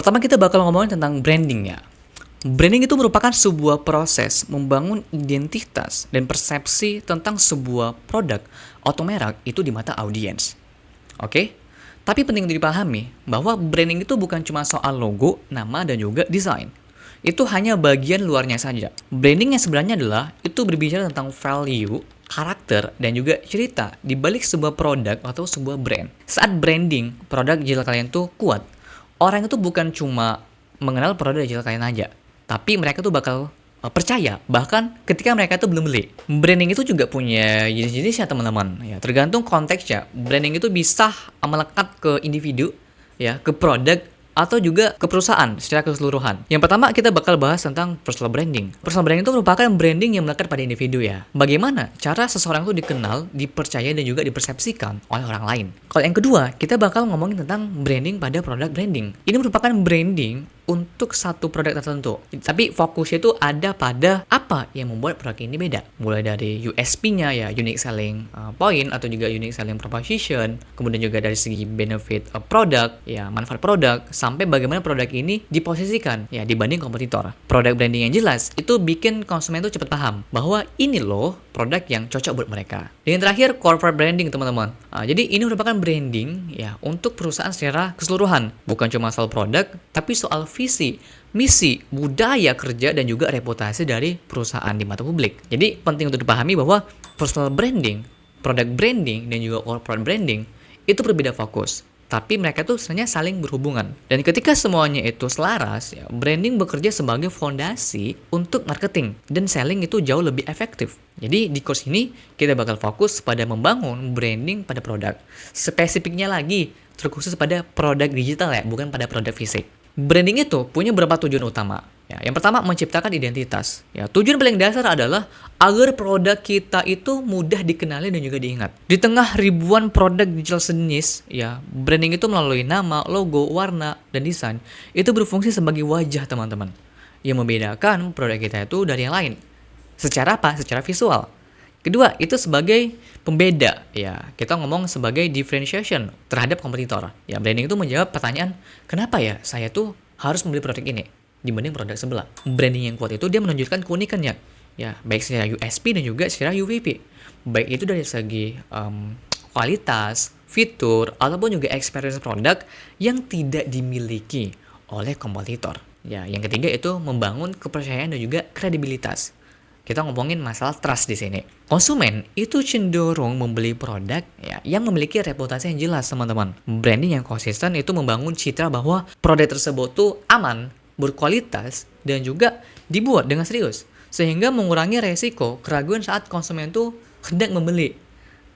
Pertama kita bakal ngomongin tentang branding ya. Branding itu merupakan sebuah proses membangun identitas dan persepsi tentang sebuah produk atau merek itu di mata audiens. Oke? Tapi penting untuk dipahami bahwa branding itu bukan cuma soal logo, nama, dan juga desain. Itu hanya bagian luarnya saja. Branding yang sebenarnya adalah itu berbicara tentang value, karakter, dan juga cerita di balik sebuah produk atau sebuah brand. Saat branding produk digital kalian tuh kuat, orang itu bukan cuma mengenal produk digital kalian aja, tapi mereka tuh bakal percaya bahkan ketika mereka tuh belum beli. Branding itu juga punya jenis-jenisnya teman-teman. Ya, tergantung konteksnya. Branding itu bisa melekat ke individu, ya, ke produk atau juga ke perusahaan secara keseluruhan. Yang pertama kita bakal bahas tentang personal branding. Personal branding itu merupakan branding yang melekat pada individu ya. Bagaimana cara seseorang itu dikenal, dipercaya dan juga dipersepsikan oleh orang lain. Kalau yang kedua, kita bakal ngomongin tentang branding pada produk branding. Ini merupakan branding untuk satu produk tertentu. Tapi fokusnya itu ada pada apa yang membuat produk ini beda. Mulai dari USP-nya ya, unique selling point atau juga unique selling proposition, kemudian juga dari segi benefit produk, ya manfaat produk, sampai bagaimana produk ini diposisikan ya dibanding kompetitor. Produk branding yang jelas itu bikin konsumen itu cepat paham bahwa ini loh produk yang cocok buat mereka. Dan yang terakhir corporate branding teman-teman. Jadi ini merupakan branding ya untuk perusahaan secara keseluruhan, bukan cuma soal produk, tapi soal visi, misi, budaya kerja, dan juga reputasi dari perusahaan di mata publik. Jadi penting untuk dipahami bahwa personal branding, product branding, dan juga corporate branding itu berbeda fokus. Tapi mereka tuh sebenarnya saling berhubungan. Dan ketika semuanya itu selaras, ya, branding bekerja sebagai fondasi untuk marketing. Dan selling itu jauh lebih efektif. Jadi di course ini kita bakal fokus pada membangun branding pada produk. Spesifiknya lagi, terkhusus pada produk digital ya, bukan pada produk fisik. Branding itu punya beberapa tujuan utama. Ya, yang pertama menciptakan identitas. Ya, tujuan paling dasar adalah agar produk kita itu mudah dikenali dan juga diingat. Di tengah ribuan produk digital sejenis, ya, branding itu melalui nama, logo, warna, dan desain itu berfungsi sebagai wajah teman-teman yang membedakan produk kita itu dari yang lain. Secara apa? Secara visual. Kedua, itu sebagai pembeda, ya kita ngomong sebagai differentiation terhadap kompetitor. Ya, branding itu menjawab pertanyaan, kenapa ya saya tuh harus membeli produk ini dibanding produk sebelah. Branding yang kuat itu dia menunjukkan keunikannya, ya baik secara USP dan juga secara UVP. Baik itu dari segi kualitas, fitur, ataupun juga experience produk yang tidak dimiliki oleh kompetitor. Ya, yang ketiga itu membangun kepercayaan dan juga kredibilitas. Kita ngomongin masalah trust di sini. Konsumen itu cenderung membeli produk ya, yang memiliki reputasi yang jelas, teman-teman. Branding yang konsisten itu membangun citra bahwa produk tersebut tuh aman, berkualitas, dan juga dibuat dengan serius. Sehingga mengurangi resiko keraguan saat konsumen itu hendak membeli.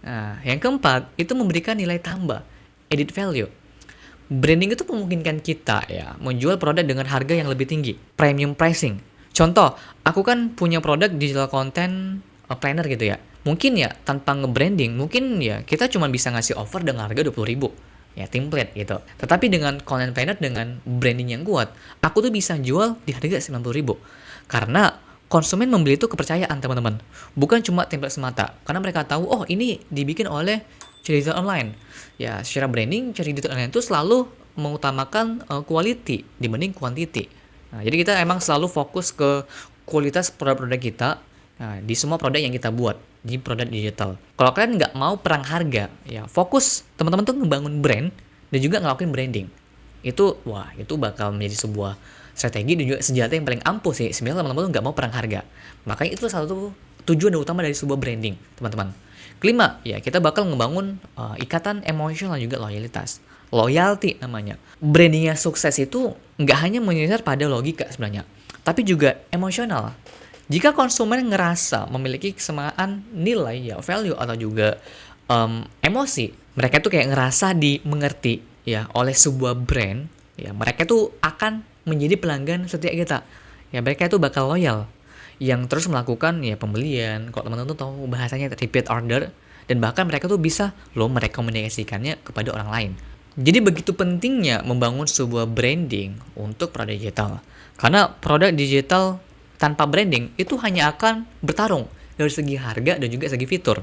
Nah, yang keempat, itu memberikan nilai tambah, added value. Branding itu memungkinkan kita ya menjual produk dengan harga yang lebih tinggi, premium pricing. Contoh, aku kan punya produk digital content planner gitu ya. Mungkin ya tanpa nge-branding, mungkin ya kita cuma bisa ngasih offer dengan harga 20.000. Ya template gitu. Tetapi dengan content planner dengan branding yang kuat, aku tuh bisa jual di harga 90.000. Karena konsumen membeli itu kepercayaan teman-teman. Bukan cuma template semata. Karena mereka tahu, oh ini dibikin oleh Cari Digital Online. Ya secara branding, Cari Digital Online itu selalu mengutamakan quality dibanding quantity. Nah, jadi kita emang selalu fokus ke kualitas produk-produk kita di semua produk yang kita buat di produk digital. Kalau kalian nggak mau perang harga, ya fokus teman-teman tuh ngebangun brand dan juga ngelakuin branding. Itu bakal menjadi sebuah strategi dan juga senjata yang paling ampuh sih. Sebenarnya teman-teman tuh nggak mau perang harga. Makanya itu salah satu tujuan utama dari sebuah branding, teman-teman. Kelima, ya kita bakal ngebangun ikatan emosional juga loyalitas. Loyalty namanya. Branding yang sukses itu nggak hanya menyasar pada logika sebenarnya, tapi juga emosional. Jika konsumen ngerasa memiliki kesamaan nilai ya value atau juga emosi, mereka tuh kayak ngerasa dimengerti ya oleh sebuah brand, ya mereka tuh akan menjadi pelanggan setia kita. Ya mereka itu bakal loyal yang terus melakukan ya pembelian. Kalau teman-teman tuh tahu bahasanya repeat order, dan bahkan mereka tuh bisa merekomendasikannya kepada orang lain. Jadi begitu pentingnya membangun sebuah branding untuk produk digital. Karena produk digital tanpa branding itu hanya akan bertarung dari segi harga dan juga segi fitur.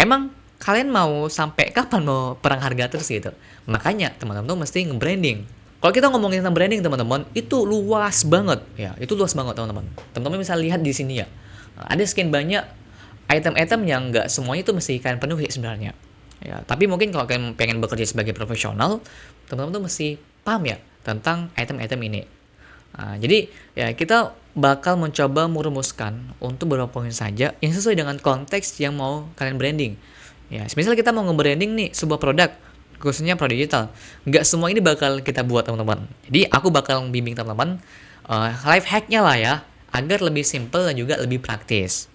Emang kalian mau sampai kapan mau perang harga terus gitu? Makanya teman-teman tuh mesti nge-branding. Kalau kita ngomongin tentang branding teman-teman, itu luas banget ya, itu luas banget teman-teman. Teman-teman bisa lihat di sini ya. Ada sekian banyak item-item yang nggak semuanya itu mesti kalian penuhi sebenarnya. Ya, tapi mungkin kalau kalian pengen bekerja sebagai profesional, teman-teman tuh mesti paham ya tentang item-item ini. Jadi ya kita bakal mencoba merumuskan untuk beberapa poin saja yang sesuai dengan konteks yang mau kalian branding. Ya, misalnya kita mau nge-branding nih sebuah produk, khususnya produk digital. Nggak semua ini bakal kita buat teman-teman. Jadi aku bakal bimbing teman-teman life hack-nya lah ya, agar lebih simple dan juga lebih praktis.